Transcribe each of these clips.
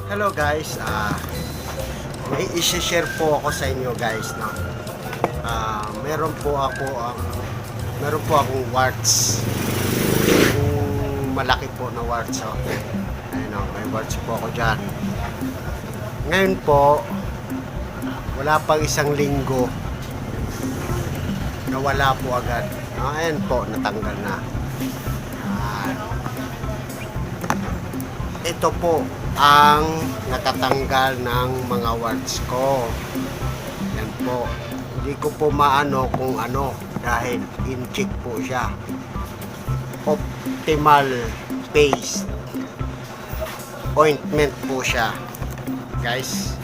Hello guys, may i-share po ako sa inyo guys, no? Meron po akong warts. Yung malaki po na warts, oh. Ayun, oh, may warts po ako diyan. Ngayon po, wala pang isang linggo, nawala po agad. Ayan po, natanggal na. Ito po ang natatanggal ng mga warts ko. Yan po. Hindi ko po maano kung ano dahil in-check po siya. Optimal paste ointment po siya. Guys,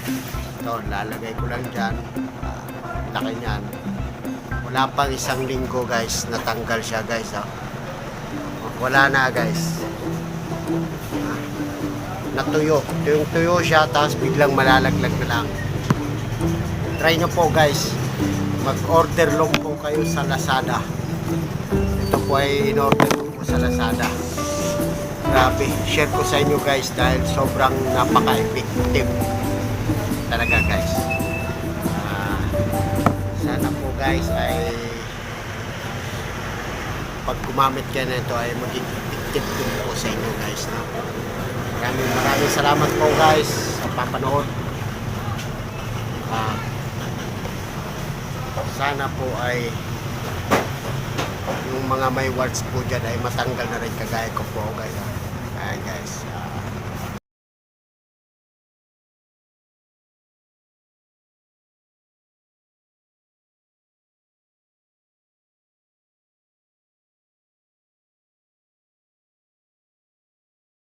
ito lalagay ko lang dyan. Laki niyan. Wala pang isang linggo guys, natanggal siya guys. Wala na guys. Natuyo. Tuyo siya, tapos biglang malalaglag na lang. Try nyo po guys. Mag-order lang po kayo sa Lazada. Ito po ay in-order ko sa Lazada. Grabe. Share ko sa inyo guys dahil sobrang napaka-effective. Talaga guys. Sana po guys ay pag gumamit kayo na ito ay maging effective din po sa inyo guys. No? Maraming salamat po guys sa papanood. Sana po ay yung mga may warts po dyan ay matanggal na rin kagaya ko po guys.